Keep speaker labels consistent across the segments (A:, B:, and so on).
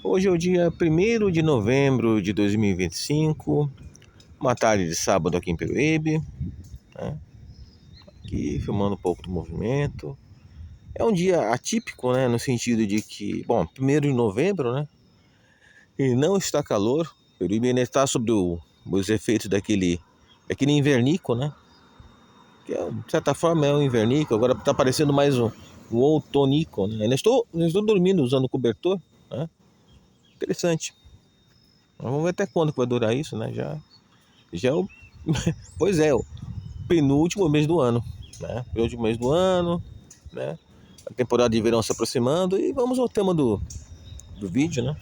A: Hoje é o dia 1º de novembro de 2025, uma tarde de sábado aqui em Peruíbe, né? Aqui filmando um pouco do movimento. É um dia atípico, né? No sentido de que, bom, 1º de novembro, né? E não está calor. Peruíbe ainda está sob os efeitos daquele invernico, né? Que de certa forma é um invernico, agora está parecendo mais um outonico, né? Eu estou dormindo usando cobertor, né? Interessante. Vamos ver até quando que vai durar isso, né? Já é o, pois é, o penúltimo mês do ano, né? Penúltimo mês do ano, né? A temporada de verão se aproximando e vamos ao tema do vídeo, né?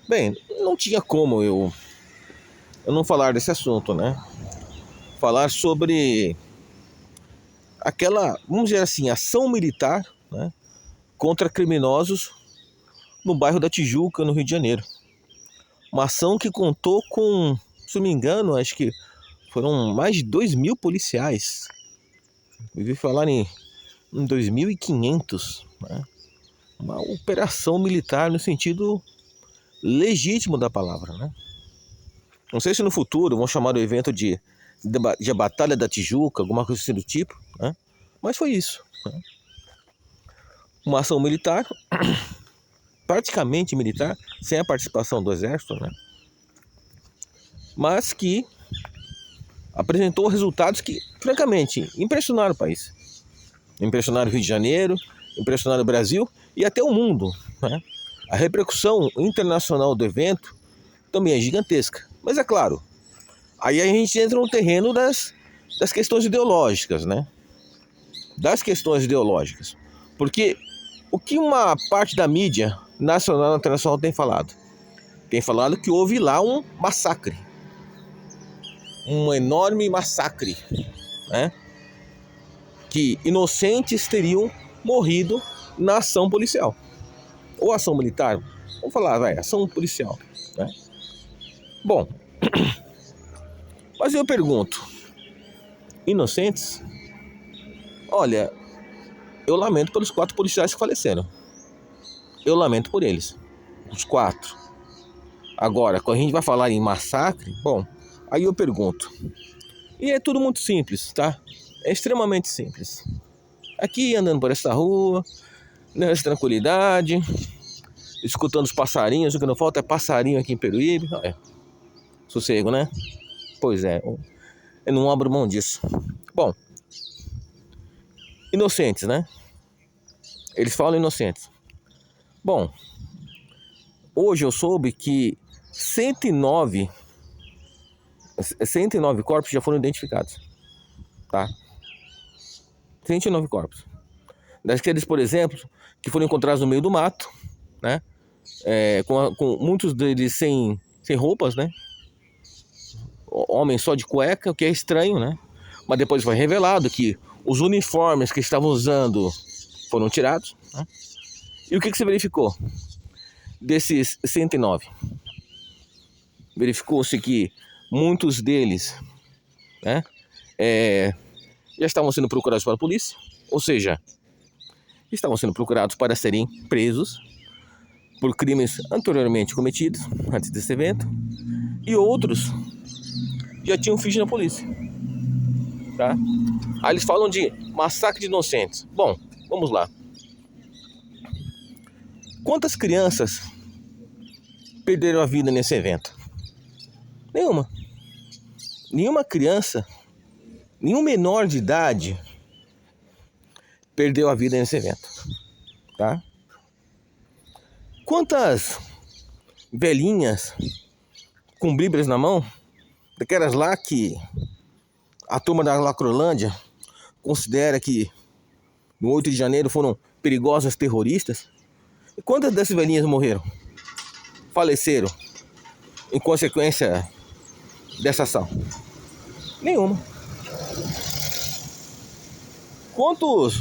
A: Bem, não tinha como eu não falar desse assunto, né? Falar sobre aquela, vamos dizer assim, ação militar, né? Contra criminosos no bairro da Tijuca, no Rio de Janeiro. Uma ação que contou com, se não me engano, acho que foram mais de 2.000 policiais. Eu ouvi falar em 2.500, né? Uma operação militar no sentido legítimo da palavra, né? Não sei se no futuro vão chamar o evento de Batalha da Tijuca, alguma coisa assim do tipo, né? Mas foi isso, né? Uma ação militar, praticamente militar, sem a participação do exército, né? Mas que apresentou resultados que, francamente, impressionaram o país. Impressionaram o Rio de Janeiro, impressionaram o Brasil e até o mundo, né? A repercussão internacional do evento também é gigantesca. Mas é claro, aí a gente entra no terreno das questões ideológicas, né? Das questões ideológicas. Porque o que uma parte da mídia nacional e internacional tem falado? Tem falado que houve lá um massacre. Um enorme massacre, né? Que inocentes teriam morrido na ação policial. Ou ação militar, vamos falar, ação policial, né? Bom, mas eu pergunto, inocentes? Olha, eu lamento pelos 4 policiais que faleceram. Eu lamento por eles, os 4. Agora, quando a gente vai falar em massacre, bom, aí eu pergunto. E é tudo muito simples, tá? É extremamente simples. Aqui, andando por essa rua, nessa tranquilidade, escutando os passarinhos, o que não falta é passarinho aqui em Peruíbe. Sossego, né? Pois é, eu não abro mão disso. Bom, inocentes, né? Eles falam inocentes. Bom, hoje eu soube que 109 corpos já foram identificados, tá? 109 corpos. Daqueles, por exemplo, que foram encontrados no meio do mato, né? Com muitos deles sem roupas, né? Homens só de cueca, o que é estranho, né? Mas depois foi revelado que os uniformes que estavam usando foram tirados, né? E o que se verificou? Desses 109, verificou-se que muitos deles, né, já estavam sendo procurados pela polícia, ou seja, estavam sendo procurados para serem presos por crimes anteriormente cometidos, antes desse evento, e outros já tinham fugido na polícia, tá? Aí eles falam de massacre de inocentes. Bom, vamos lá. Quantas crianças perderam a vida nesse evento? Nenhuma. Nenhuma criança, nenhum menor de idade perdeu a vida nesse evento, tá? Quantas velhinhas com bíblias na mão, daquelas lá que a turma da Lacrolândia considera que no 8 de janeiro foram perigosas terroristas? E quantas dessas velhinhas morreram? Faleceram em consequência dessa ação? Nenhuma. Quantos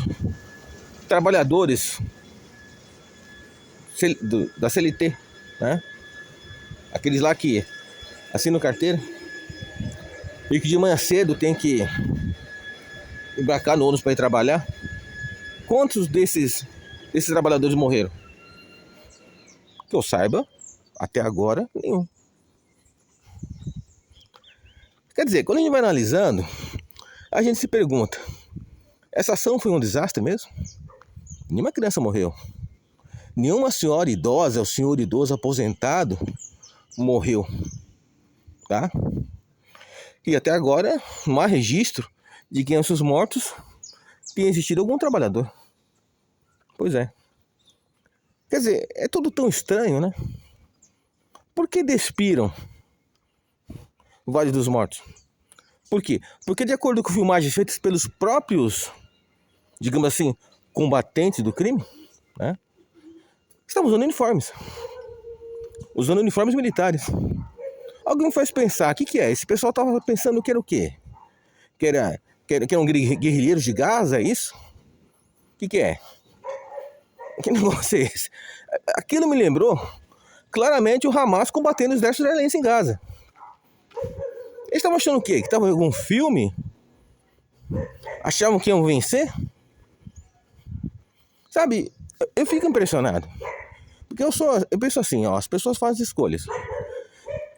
A: trabalhadores da CLT, né? Aqueles lá que assinam carteira e que de manhã cedo tem que embarcar no ônibus para ir trabalhar. Quantos desses trabalhadores morreram? Que eu saiba, até agora, nenhum. Quer dizer, quando a gente vai analisando, a gente se pergunta, essa ação foi um desastre mesmo? Nenhuma criança morreu. Nenhuma senhora idosa ou senhor idoso aposentado morreu, tá? E até agora não há registro de que entre os mortos tenha existido algum trabalhador. Pois é. Quer dizer, é tudo tão estranho, né? Por que despiram o Vale dos Mortos? Por quê? Porque de acordo com filmagens feitas pelos próprios, digamos assim, combatentes do crime, né? Estavam usando uniformes. Usando uniformes militares. Alguém me faz pensar, o que é? Esse pessoal estava pensando que era o quê? Que eram guerrilheiros de Gaza, é isso? O que é? Que negócio é esse? Aquilo me lembrou claramente o Hamas combatendo o exército israelense em Gaza. Eles estavam achando o quê? Que estava em algum filme? Achavam que iam vencer? Sabe, eu fico impressionado. Porque eu penso assim, ó, as pessoas fazem escolhas.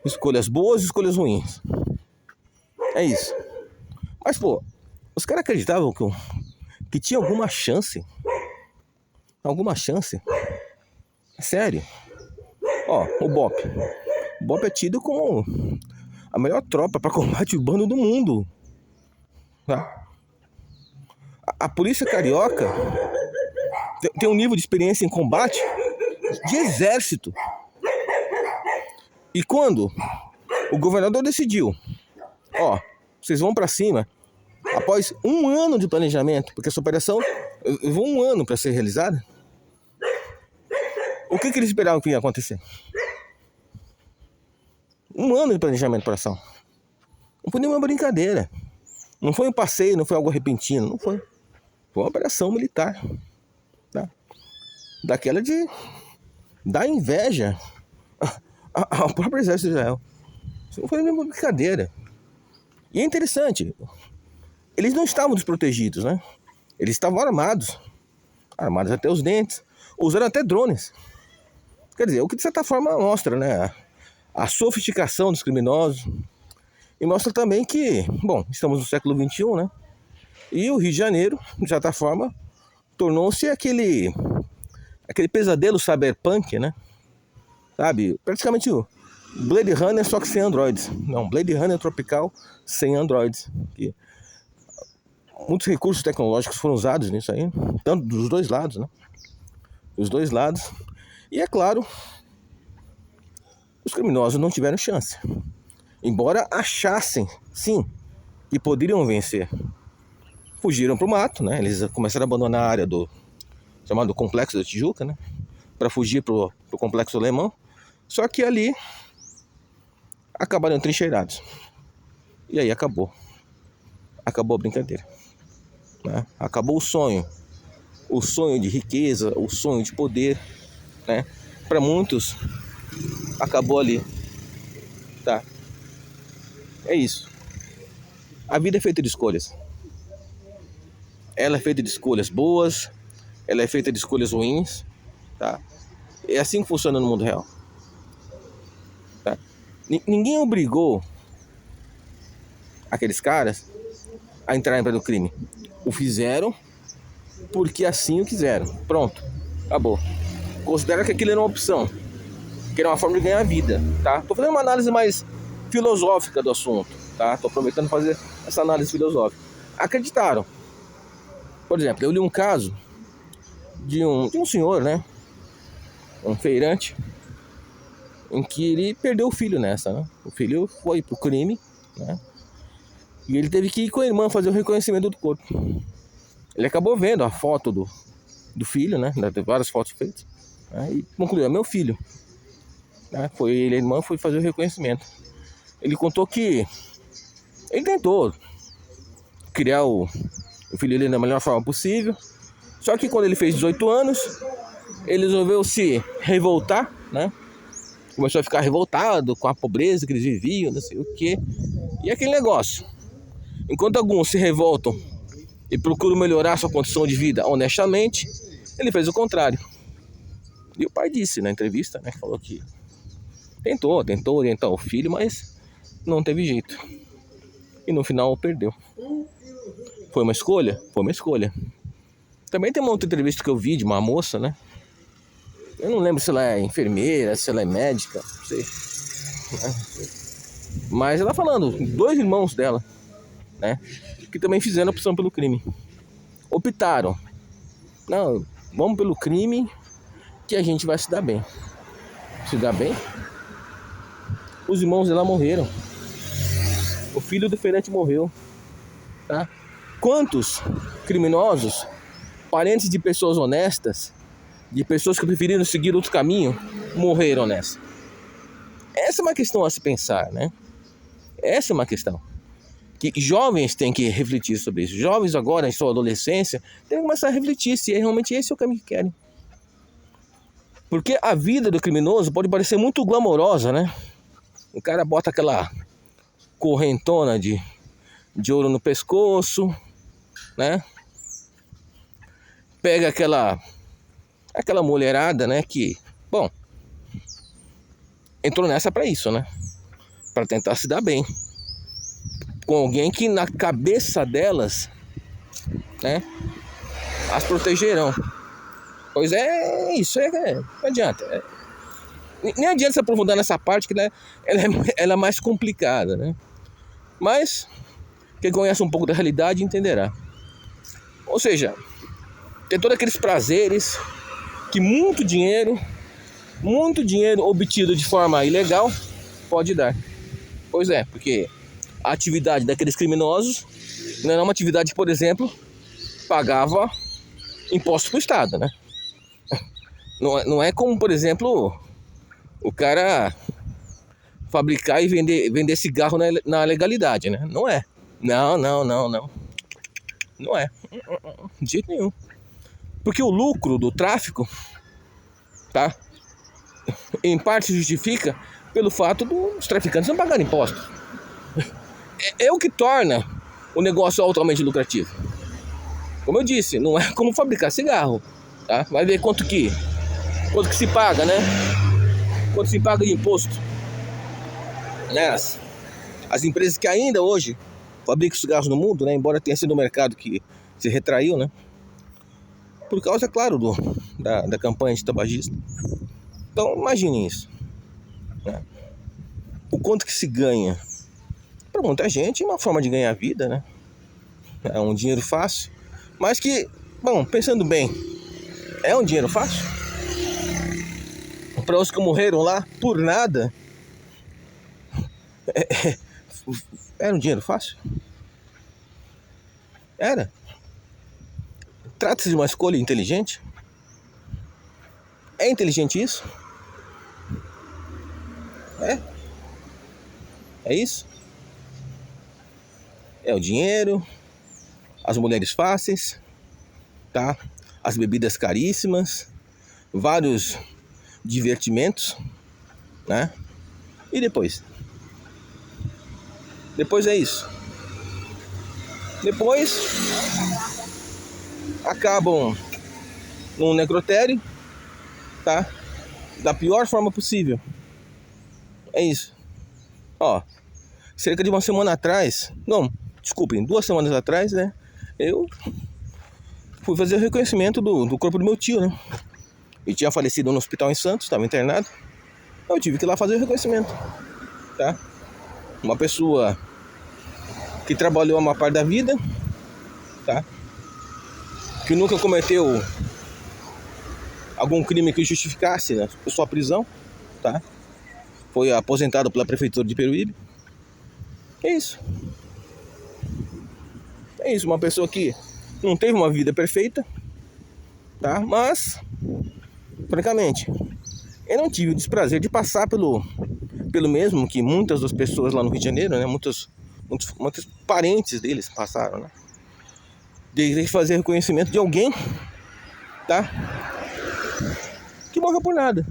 A: Escolhas boas e escolhas ruins. É isso. Mas, pô, os caras acreditavam que tinha alguma chance. Alguma chance. Sério. Ó, o BOP. O BOP é tido como a melhor tropa para combate urbano do mundo. Tá? A polícia carioca tem um nível de experiência em combate de exército. E quando o governador decidiu, ó, vocês vão para cima, após um ano de planejamento, porque essa operação levou um ano para ser realizada, o que eles esperavam que ia acontecer? Um ano de planejamento para ação. Não foi nenhuma brincadeira. Não foi um passeio, não foi algo repentino, não foi. Foi uma operação militar. Tá? Daquela de dar inveja ao próprio exército de Israel. Isso não foi nenhuma brincadeira. E é interessante, eles não estavam desprotegidos, né? Eles estavam armados até os dentes, usaram até drones. Quer dizer, o que de certa forma mostra, né, a sofisticação dos criminosos. E mostra também que, bom, estamos no século XXI, né? E o Rio de Janeiro, de certa forma, tornou-se aquele pesadelo cyberpunk, né? Sabe, praticamente o Blade Runner só que sem androids. Não, Blade Runner tropical sem androids. Que muitos recursos tecnológicos foram usados nisso aí, tanto dos dois lados, né? Dos dois lados. E é claro, os criminosos não tiveram chance. Embora achassem, sim, que poderiam vencer. Fugiram para o mato, né? Eles começaram a abandonar a área do chamado Complexo da Tijuca, né? Para fugir para o Complexo Alemão. Só que ali acabaram trincheirados. E aí acabou. Acabou a brincadeira. Né? Acabou o sonho. O sonho de riqueza, o sonho de poder, né? Para muitos, acabou ali. Tá? É isso. A vida é feita de escolhas. Ela é feita de escolhas boas, ela é feita de escolhas ruins, tá? É assim que funciona no mundo real. Tá? Ninguém obrigou aqueles caras a entrarem para o crime. O fizeram porque assim o quiseram. Pronto, acabou. Considera que aquilo era uma opção, que era uma forma de ganhar vida, tá? Tô fazendo uma análise mais filosófica do assunto, tá? Tô aproveitando fazer essa análise filosófica. Acreditaram. Por exemplo, eu li um caso de um senhor, né? Um feirante, em que ele perdeu o filho nessa, né? O filho foi pro crime, né? E ele teve que ir com a irmã fazer o reconhecimento do corpo. Ele acabou vendo a foto do filho, né? Teve várias fotos feitas, né? E concluiu, é meu filho. Né? Foi ele e a irmã foi fazer o reconhecimento. Ele contou que ele tentou criar o filho dele da melhor forma possível. Só que quando ele fez 18 anos, ele resolveu se revoltar, né? Começou a ficar revoltado com a pobreza que eles viviam, não sei o quê. E aquele negócio. Enquanto alguns se revoltam e procuram melhorar sua condição de vida honestamente, ele fez o contrário. E o pai disse na entrevista, né, que falou que tentou orientar o filho, mas não teve jeito. E no final perdeu. Foi uma escolha? Foi uma escolha. Também tem uma outra entrevista que eu vi de uma moça, né? Eu não lembro se ela é enfermeira, se ela é médica, não sei. Mas ela falando, 2 irmãos dela, né? Que também fizeram opção pelo crime. Optaram. Não, vamos pelo crime que a gente vai se dar bem. Se dar bem? Os irmãos dela morreram. O filho do feirante morreu. Tá? Quantos criminosos, parentes de pessoas honestas, de pessoas que preferiram seguir outro caminho, morreram nessa? Essa é uma questão a se pensar, né? Essa é uma questão que jovens têm que refletir sobre isso. Jovens agora, em sua adolescência, têm que começar a refletir se realmente esse é o caminho que querem. Porque a vida do criminoso pode parecer muito glamourosa, né? O cara bota aquela correntona de ouro no pescoço, né? Pega aquela mulherada, né? Que, bom, entrou nessa pra isso, né? Pra tentar se dar bem com alguém que na cabeça delas, né, as protegerão. Pois é isso, não adianta. Nem adianta se aprofundar nessa parte, que, né, ela é mais complicada, né? Mas quem conhece um pouco da realidade entenderá. Ou seja, tem todos aqueles prazeres que muito dinheiro obtido de forma ilegal pode dar. Pois é, porque a atividade daqueles criminosos não era uma atividade que, por exemplo, pagava imposto para o Estado, né? Não é como, por exemplo, o cara fabricar e vender cigarro na legalidade, né? Não é. Não. Não é. De jeito nenhum. Porque o lucro do tráfico, tá? Em parte se justifica pelo fato dos traficantes não pagarem imposto. É o que torna o negócio altamente lucrativo. Como eu disse, não é como fabricar cigarro, tá? Vai ver quanto que se paga, né? Quanto se paga de imposto, né? As empresas que ainda hoje fabricam cigarros no mundo, né? Embora tenha sido um mercado que se retraiu, né? Por causa, claro, da campanha de tabagista. Então, imagine isso, né? O quanto que se ganha. Para muita gente é uma forma de ganhar vida, né? É um dinheiro fácil. Mas que, bom, pensando bem, é um dinheiro fácil? Para os que morreram lá por nada, era um dinheiro fácil? Era. Trata-se de uma escolha inteligente? É inteligente isso? É isso? É o dinheiro, as mulheres fáceis, tá? As bebidas caríssimas, vários divertimentos, né? E depois? Depois é isso. Depois acabam num necrotério, tá? Da pior forma possível. É isso. Ó, cerca de uma semana atrás, não, desculpem, 2 semanas atrás, né? Eu fui fazer o reconhecimento do corpo do meu tio, né? Ele tinha falecido no hospital em Santos, estava internado. Eu tive que ir lá fazer o reconhecimento, tá? Uma pessoa que trabalhou a maior parte da vida, tá? Que nunca cometeu algum crime que justificasse, né, a sua prisão, tá? Foi aposentado pela prefeitura de Peruíbe. É isso. É isso, uma pessoa que não teve uma vida perfeita, tá? Mas, francamente, eu não tive o desprazer de passar pelo mesmo que muitas das pessoas lá no Rio de Janeiro, né? Muitos parentes deles passaram, né? De fazer reconhecimento de alguém, tá? Que morreu por nada,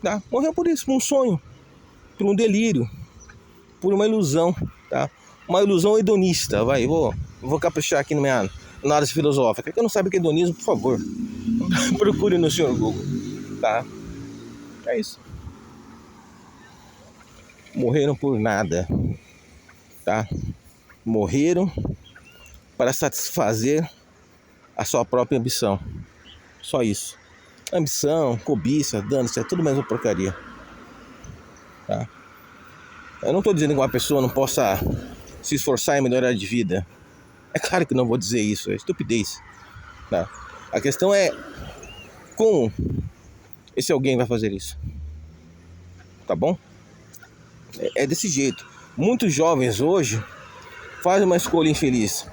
A: tá? Morreu por isso, por um sonho, por um delírio, por uma ilusão, tá? Uma ilusão hedonista, vai, vou caprichar aqui na minha análise filosófica. Quem não sabe o que é hedonismo, por favor, procure no Sr. Google. tá? É isso. Morreram por nada, tá? Morreram para satisfazer a sua própria ambição. Só isso. Ambição, cobiça, dano, isso é tudo mesmo porcaria, tá? Eu não estou dizendo que uma pessoa não possa se esforçar em melhorar de vida. É claro que não vou dizer isso, é estupidez, tá? A questão é como esse alguém vai fazer isso, tá bom? É desse jeito. Muitos jovens hoje fazem uma escolha infeliz.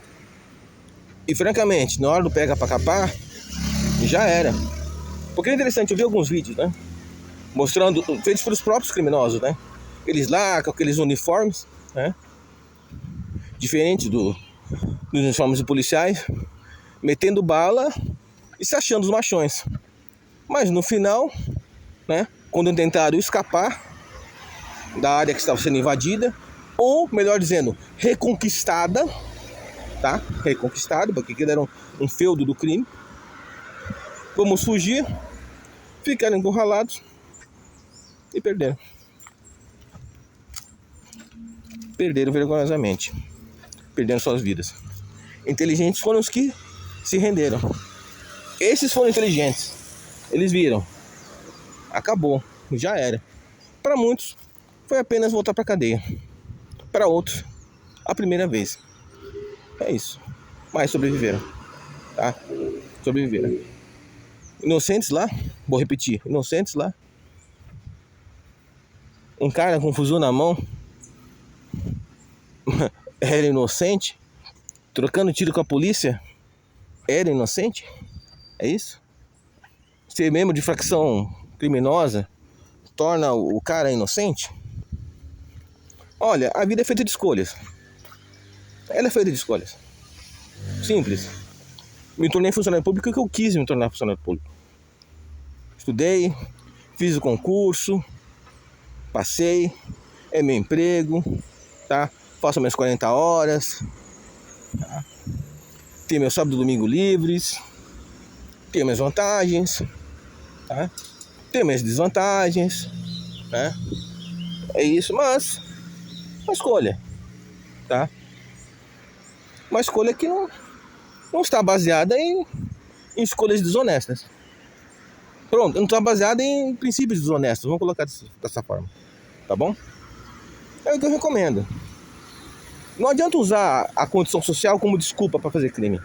A: E francamente, na hora do pega pra capar, já era. Porque é interessante, eu vi alguns vídeos, né? Mostrando, feitos pelos próprios criminosos, né? Eles lá com aqueles uniformes, né? Diferentes dos uniformes de policiais, metendo bala e se achando os machões. Mas no final, né? Quando tentaram escapar da área que estava sendo invadida, ou melhor dizendo, reconquistada, tá? Reconquistada, porque aquilo era um feudo do crime. Vamos fugir, ficaram encurralados e perderam. Perderam vergonhosamente. Perderam suas vidas. Inteligentes foram os que se renderam. Esses foram inteligentes. Eles viram. Acabou. Já era. Para muitos, foi apenas voltar para a cadeia. Para outros, a primeira vez. É isso. Mas sobreviveram. Tá? Sobreviveram. Inocentes lá. Vou repetir. Inocentes lá. Um cara com um fuzil na mão era inocente. Trocando tiro com a polícia era inocente. É isso? Ser membro de facção criminosa torna o cara inocente? Olha, a vida é feita de escolhas. Ela é feita de escolhas. Simples. Me tornei funcionário público porque eu quis me tornar funcionário público. Estudei, fiz o concurso, passei, é meu emprego, tá? Faço minhas 40 horas, tá? Tenho meu sábado e domingo livres, tenho minhas vantagens, tá? Tenho minhas desvantagens, né? É isso, mas uma escolha, tá? Uma escolha que não está baseada em escolhas desonestas. Pronto, não está baseada em princípios desonestos, vamos colocar dessa forma, tá bom? É o que eu recomendo. Não adianta usar a condição social como desculpa para fazer crime.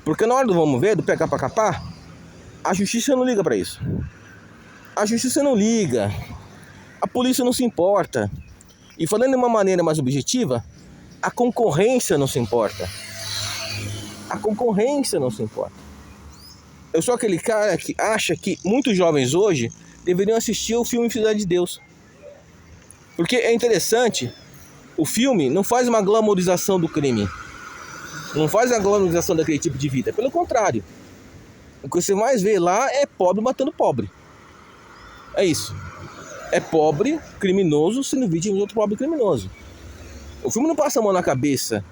A: Porque na hora do vamos ver, do pegar para capar, a justiça não liga para isso. A justiça não liga. A polícia não se importa. E falando de uma maneira mais objetiva, a concorrência não se importa. A concorrência não se importa. Eu sou aquele cara que acha que muitos jovens hoje deveriam assistir o filme Cidade de Deus. Porque é interessante, o filme não faz uma glamorização do crime. Não faz a glamorização daquele tipo de vida. Pelo contrário. O que você mais vê lá é pobre matando pobre. É isso. É pobre, criminoso, sendo vítima de outro pobre criminoso. O filme não passa a mão na cabeça,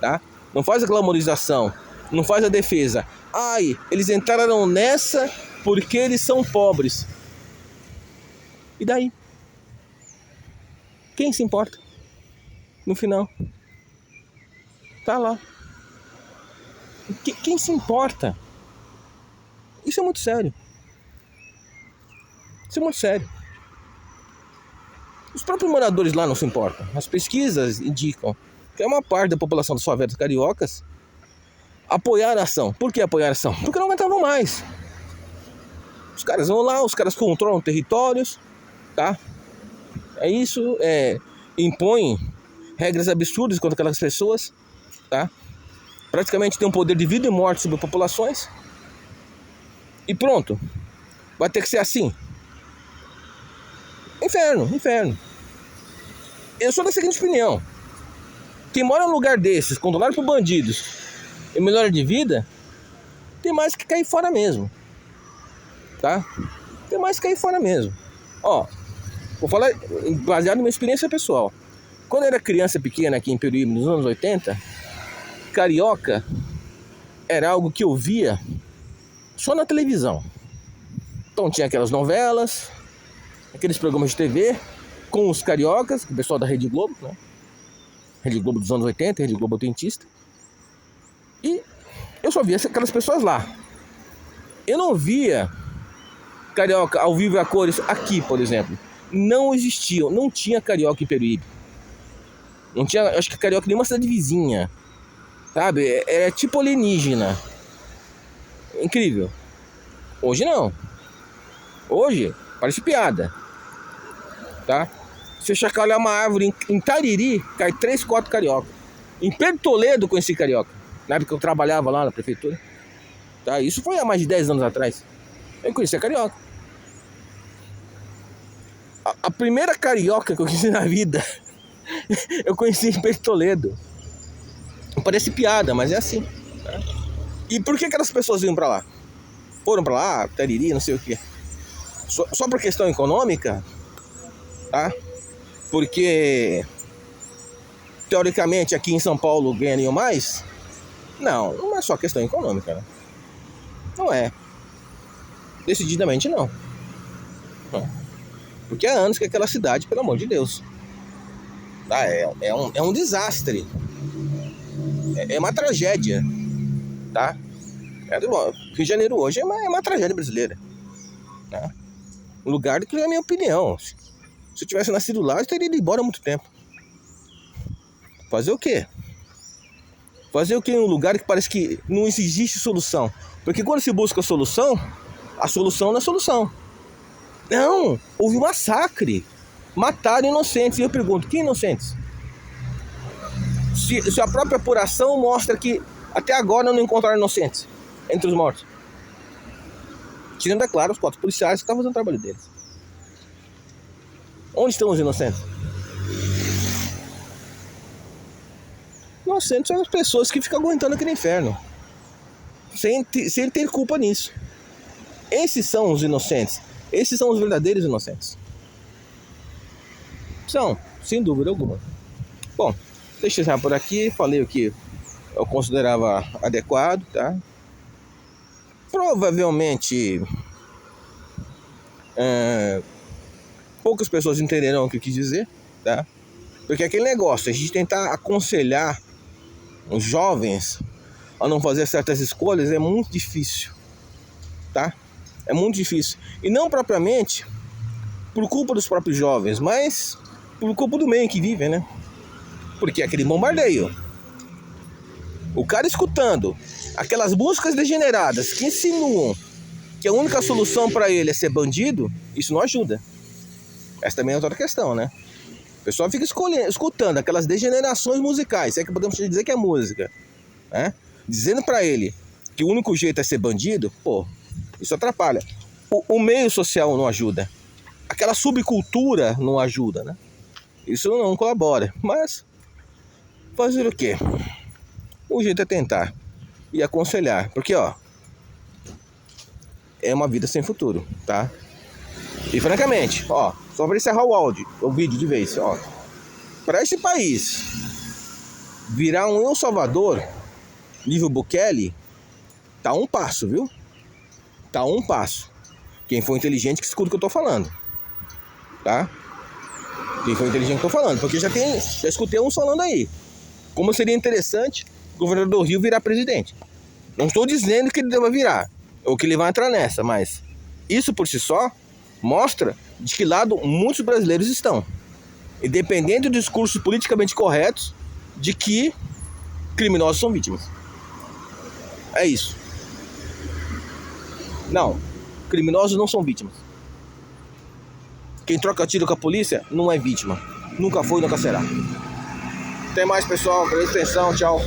A: tá? Não faz a glamorização. Não faz a defesa. Ai, eles entraram nessa porque eles são pobres. E daí? Quem se importa? No final. Tá lá. Quem se importa? Isso é muito sério. Isso é muito sério. Os próprios moradores lá não se importam. As pesquisas indicam que é uma parte da população das favelas cariocas apoiar a ação. Por que apoiar a ação? Porque não aguentavam mais. Os caras vão lá, os caras controlam territórios, tá? É isso, impõem regras absurdas contra aquelas pessoas, tá? Praticamente tem um poder de vida e morte sobre populações. E pronto. Vai ter que ser assim. Inferno, inferno. Eu sou da seguinte opinião. Quem mora num lugar desses, controlado por bandidos e melhora de vida, tem mais que cair fora mesmo. Tá? Tem mais que cair fora mesmo. Ó, vou falar baseado na minha experiência pessoal. Quando eu era criança pequena aqui em Peruíbe, nos anos 80, carioca era algo que eu via só na televisão. Então tinha aquelas novelas, aqueles programas de TV com os cariocas, o pessoal da Rede Globo, né? Rede Globo dos anos 80, Rede Globo autentista. E eu só via aquelas pessoas lá. Eu não via carioca ao vivo e a cores aqui, por exemplo. Não existiam, não tinha carioca em Peruíbe. Não tinha, acho que carioca em nenhuma cidade vizinha. Sabe? É tipo alienígena. Incrível. Hoje não. Hoje parece piada. Tá? Se eu chacoalhar uma árvore em Tariri, cai 3, 4 carioca. Em Pedro Toledo conheci carioca. Na época que eu trabalhava lá na prefeitura. Tá? Isso foi há mais de 10 anos atrás. Eu conheci a carioca. A primeira carioca que eu conheci na vida, eu conheci em Pedro Toledo. Parece piada, mas é assim. Tá? E por que aquelas pessoas iam pra lá? Foram pra lá, Tariri, não sei o quê. Só por questão econômica? Tá? Porque teoricamente aqui em São Paulo ganhariam mais? Não é só questão econômica, né? Não é. Decididamente não. Porque há anos que aquela cidade, pelo amor de Deus, tá? É um desastre. É uma tragédia. Tá? Rio de Janeiro hoje é uma tragédia brasileira. Tá? Um lugar que, na minha opinião, se eu tivesse nascido lá, eu teria ido embora há muito tempo. Fazer o quê? Fazer o quê em um lugar que parece que não existe solução? Porque quando se busca a solução não é solução. Não, houve um massacre. Mataram inocentes. E eu pergunto, que inocentes? Se a própria apuração mostra que até agora não encontraram inocentes entre os mortos. Tirando, é claro, os 4 policiais que estavam fazendo o trabalho deles. Onde estão os inocentes? Inocentes são as pessoas que ficam aguentando aquele inferno. Sem ter culpa nisso. Esses são os inocentes. Esses são os verdadeiros inocentes. São, sem dúvida alguma. Bom, deixa eu encerrar por aqui. Falei o que eu considerava adequado, tá? Provavelmente poucas pessoas entenderão o que eu quis dizer, tá? Porque aquele negócio, a gente tentar aconselhar os jovens a não fazer certas escolhas é muito difícil, tá? É muito difícil. E não propriamente por culpa dos próprios jovens, mas por culpa do meio que vivem, né? Porque é aquele bombardeio. O cara escutando aquelas músicas degeneradas que insinuam que a única solução para ele é ser bandido, isso não ajuda. Essa também é outra questão, né? O pessoal fica escutando aquelas degenerações musicais, é que podemos dizer que é música, né? Dizendo para ele que o único jeito é ser bandido, pô, isso atrapalha. O meio social não ajuda. Aquela subcultura não ajuda, né? Isso não colabora. Mas fazer o quê? O jeito é tentar e aconselhar. Porque, ó, é uma vida sem futuro, tá? E francamente, ó, só para encerrar o vídeo de vez, ó, para esse país virar um El Salvador, nível Bukele, tá um passo, viu? Tá um passo. Quem for inteligente que escuta o que eu tô falando, tá? Quem for inteligente que eu tô falando, porque já escutei uns falando aí. Como seria interessante o governador do Rio virar presidente. Não estou dizendo que ele deva virar, ou que ele vai entrar nessa, mas isso por si só mostra de que lado muitos brasileiros estão. Independente do discurso politicamente correto de que criminosos são vítimas. É isso. Não, criminosos não são vítimas. Quem troca tiro com a polícia não é vítima. Nunca foi e nunca será. Até mais, pessoal. Presta atenção. Tchau.